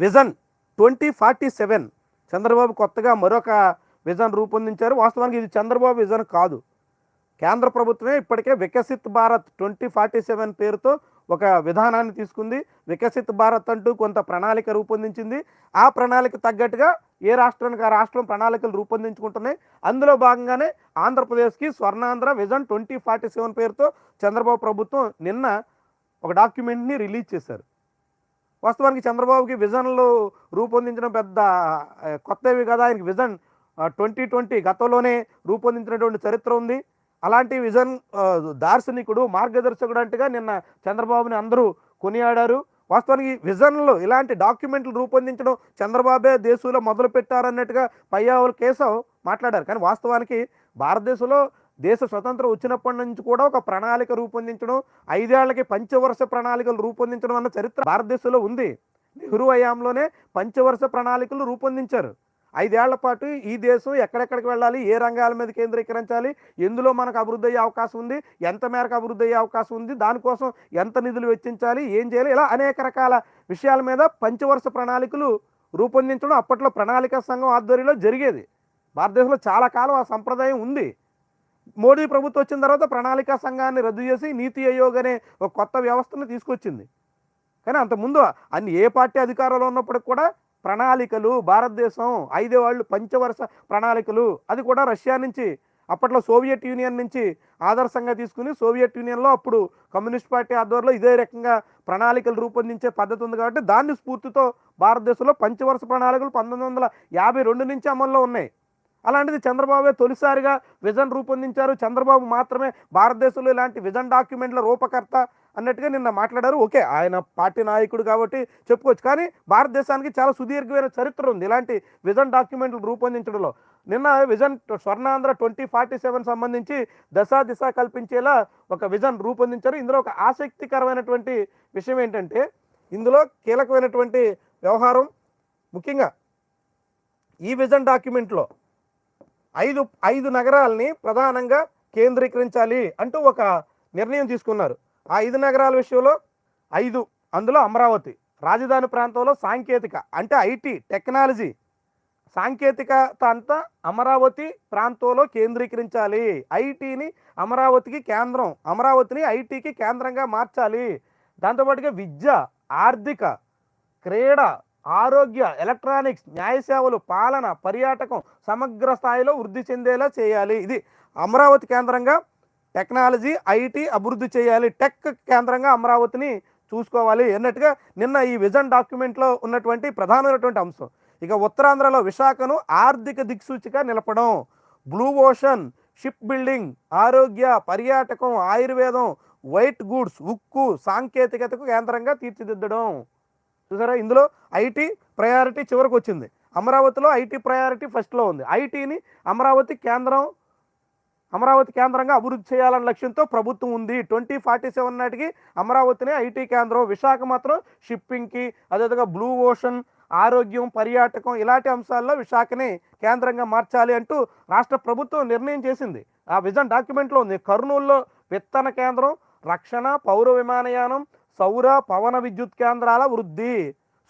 Vision 2047 Chandrababu కొత్తగా మరొక vision రూపొందించారు. వాస్తవానికి ఇది చంద్రబాబు విజన్ కాదు. కేంద్ర ప్రభుత్వమే ఇప్పటికే వికసిత్ భారత్ 2047 పేరుతో ఒక విధానాన్ని తీసుకుంది. వికసిత్ భారత్ అంటూ కొంత ప్రణాళిక రూపొందించింది. ఆ ప్రణాళిక తగ్గట్టుగా ఏ రాష్ట్రానికి ఆ రాష్ట్రం ప్రణాళికలు రూపొందించుకుంటున్నాయి. అందులో భాగంగానే ఆంధ్రప్రదేశ్కి స్వర్ణాంధ్ర విజన్ 2047 పేరుతో చంద్రబాబు ప్రభుత్వం నిన్న ఒక డాక్యుమెంట్ని రిలీజ్ చేశారు. వాస్తవానికి చంద్రబాబుకి విజన్లు రూపొందించడం పెద్ద కొత్తవి కదా. ఆయనకి విజన్ 2020 గతంలోనే రూపొందించినటువంటి చరిత్ర ఉంది. అలాంటి విజన్ దార్శనికుడు, మార్గదర్శకుడు అంటగా నిన్న చంద్రబాబుని అందరూ కొనియాడారు. వాస్తవానికి విజన్లు ఇలాంటి డాక్యుమెంట్లు రూపొందించడం చంద్రబాబే దేశంలో మొదలు పెట్టారన్నట్టుగా పయ్యావుల కేశవ్ మాట్లాడారు. కానీ వాస్తవానికి భారతదేశంలో దేశ స్వతంత్రం వచ్చినప్పటి నుంచి కూడా ఒక ప్రణాళిక రూపొందించడం, 5 ఏళ్లకి పంచవర్ష ప్రణాళికలు రూపొందించడం అన్న చరిత్ర భారతదేశంలో ఉంది. నెహ్రూ హయాంలోనే పంచవర్ష ప్రణాళికలు రూపొందించారు. 5 ఏళ్ల పాటు ఈ దేశం ఎక్కడెక్కడికి వెళ్ళాలి, ఏ రంగాల మీద కేంద్రీకరించాలి, ఎందులో మనకు అభివృద్ధి అయ్యే అవకాశం ఉంది, ఎంత మేరకు అభివృద్ధి అయ్యే అవకాశం ఉంది, దానికోసం ఎంత నిధులు వెచ్చించాలి, ఏం చేయాలి, ఇలా అనేక రకాల విషయాల మీద పంచవర్ష ప్రణాళికలు రూపొందించడం అప్పట్లో ప్రణాళికా సంఘం ఆధ్వర్యంలో జరిగేది. భారతదేశంలో చాలా కాలం ఆ సంప్రదాయం ఉంది. మోడీ ప్రభుత్వం వచ్చిన తర్వాత ప్రణాళికా సంఘాన్ని రద్దు చేసి నీతి ఆయోగ్ అనే ఒక కొత్త వ్యవస్థను తీసుకొచ్చింది. కానీ అంతకుముందు ఏ పార్టీ అధికారంలో ఉన్నప్పటికి కూడా ప్రణాళికలు భారతదేశం 5 ఏళ్ళు పంచవర్ష ప్రణాళికలు, అది కూడా రష్యా నుంచి అప్పట్లో సోవియట్ యూనియన్ నుంచి ఆదర్శంగా తీసుకుని, సోవియట్ యూనియన్లో అప్పుడు కమ్యూనిస్ట్ పార్టీ ఆధ్వర్యంలో ఇదే రకంగా ప్రణాళికలు రూపొందించే పద్ధతి ఉంది. కాబట్టి దాన్ని స్ఫూర్తితో భారతదేశంలో పంచవర్ష ప్రణాళికలు 1952 నుంచి అమల్లో ఉన్నాయి. అలాంటిది చంద్రబాబు తొలిసారిగా విజన్ రూపొందించారు. చంద్రబాబు మాత్రమే భారతదేశంలో ఇలాంటి విజన్ డాక్యుమెంట్ల రూపకర్త అన్నట్టుగా నిన్న మాట్లాడారు. ఓకే, ఆయన పార్టీ నాయకుడు కాబట్టి చెప్పుకోవచ్చు. కానీ భారతదేశానికి చాలా సుదీర్ఘమైన చరిత్ర ఉంది ఇలాంటి విజన్ డాక్యుమెంట్లు రూపొందించడంలో. నిన్న విజన్ స్వర్ణాంధ్ర 2047 సంబంధించి దిశ కల్పించేలా ఒక విజన్ రూపొందించారు. ఇందులో ఒక ఆసక్తికరమైనటువంటి విషయం ఏంటంటే, ఇందులో కీలకమైనటువంటి వ్యవహారం ముఖ్యంగా ఈ విజన్ డాక్యుమెంట్లో 5 నగరాలని ప్రధానంగా కేంద్రీకరించాలి అంటూ ఒక నిర్ణయం తీసుకున్నారు. ఆ 5 నగరాల విషయంలో 5, అందులో అమరావతి రాజధాని ప్రాంతంలో సాంకేతిక అంటే ఐటీ టెక్నాలజీ సాంకేతికత అంతా అమరావతి ప్రాంతంలో కేంద్రీకరించాలి. ఐటీని అమరావతికి కేంద్రం, అమరావతిని ఐటీకి కేంద్రంగా మార్చాలి. దాంతోపాటుగా విద్య, ఆర్థిక, క్రీడ, ఆరోగ్య, ఎలక్ట్రానిక్స్, న్యాయ సేవలు, పాలన, పర్యాటకం సమగ్ర స్థాయిలో వృద్ధి చెందేలా చేయాలి. ఇది అమరావతి కేంద్రంగా టెక్నాలజీ, ఐటీ అభివృద్ధి చేయాలి. టెక్ కేంద్రంగా అమరావతిని చూసుకోవాలి అన్నట్టుగా నిన్న ఈ విజన్ డాక్యుమెంట్లో ఉన్నటువంటి ప్రధానమైనటువంటి అంశం. ఇక ఉత్తరాంధ్రలో విశాఖను ఆర్థిక దిక్సూచిగా నిలపడం, బ్లూ ఓషన్, షిప్ బిల్డింగ్, ఆరోగ్య, పర్యాటకం, ఆయుర్వేదం, వైట్ గూడ్స్, ఉక్కు, సాంకేతికతకు కేంద్రంగా తీర్చిదిద్దడం. చూసారా, ఇందులో ఐటీ ప్రయారిటీ చివరికి వచ్చింది. అమరావతిలో ఐటీ ప్రయారిటీ ఫస్ట్లో ఉంది. ఐటీని అమరావతి కేంద్రంగా అభివృద్ధి చేయాలన్న లక్ష్యంతో ప్రభుత్వం ఉంది. 2047 నాటికి అమరావతిని ఐటీ కేంద్రం, విశాఖ మాత్రం షిప్పింగ్కి, అదేవిధంగా బ్లూ ఓషన్, ఆరోగ్యం, పర్యాటకం ఇలాంటి అంశాల్లో విశాఖని కేంద్రంగా మార్చాలి అంటూ రాష్ట్ర ప్రభుత్వం నిర్ణయం చేసింది. ఆ విజన్ డాక్యుమెంట్లో ఉంది. కర్నూలులో విత్తన కేంద్రం, రక్షణ, పౌర విమానయానం, సౌర పవన విద్యుత్ కేంద్రాల వృద్ధి,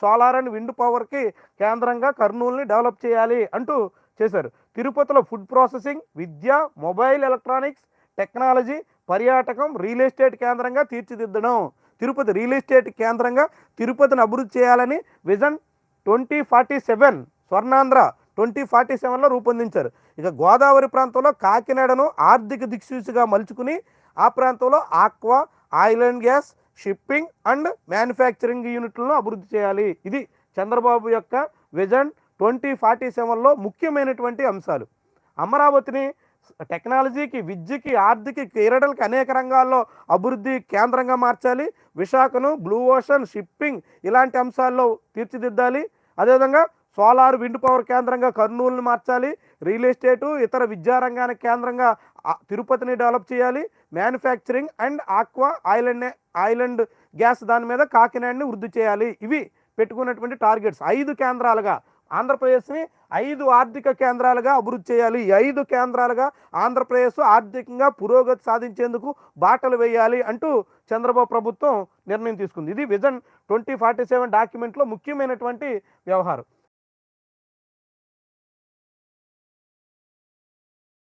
సోలార్ అండ్ విండ్ పవర్కి కేంద్రంగా కర్నూలుని డెవలప్ చేయాలి అంటూ చేశారు. తిరుపతిలో ఫుడ్ ప్రాసెసింగ్, విద్య, మొబైల్ ఎలక్ట్రానిక్స్, టెక్నాలజీ, పర్యాటకం, రియల్ ఎస్టేట్ కేంద్రంగా తీర్చిదిద్దడం. తిరుపతి రియల్ ఎస్టేట్ కేంద్రంగా తిరుపతిని అభివృద్ధి చేయాలని విజన్ 2047 స్వర్ణాంధ్ర 2047లో రూపొందించారు. ఇక గోదావరి ప్రాంతంలో కాకినాడను ఆర్థిక దిక్సూచిగా మలుచుకుని ఆ ప్రాంతంలో aqua, oil and gas, shipping and manufacturing యూనిట్లను అభివృద్ధి చేయాలి. ఇది చంద్రబాబు యొక్క విజన్ 2047లో ముఖ్యమైనటువంటి అంశాలు. అమరావతిని టెక్నాలజీకి, విద్యకి, ఆర్థిక, క్రీడలకి అనేక రంగాల్లో అభివృద్ధి కేంద్రంగా మార్చాలి. విశాఖను బ్లూ ఓషన్, షిప్పింగ్ ఇలాంటి అంశాల్లో తీర్చిదిద్దాలి. అదేవిధంగా సోలార్, విండ్ పవర్ కేంద్రంగా కర్నూలుని మార్చాలి. రియల్ ఎస్టేటు, ఇతర విద్యారంగానికి కేంద్రంగా తిరుపతిని డెవలప్ చేయాలి. Manufacturing and aqua, oil and gas దాని మీద కాకినాడని వృద్ధి చేయాలి. ఇవి పెట్టుకున్నటువంటి టార్గెట్స్ 5 కేంద్రాలుగా ఆంధ్రప్రదేశ్ని 5 ఆర్థిక కేంద్రాలుగా అభివృద్ధి చేయాలి. ఈ 5 కేంద్రాలుగా ఆంధ్రప్రదేశ్ ఆర్థికంగా పురోగతి సాధించేందుకు బాటలు వేయాలి అంటూ చంద్రబాబు ప్రభుత్వం నిర్ణయం తీసుకుంది. ఇది విజన్ 2047 డాక్యుమెంట్లో ముఖ్యమైనటువంటి వ్యవహారం.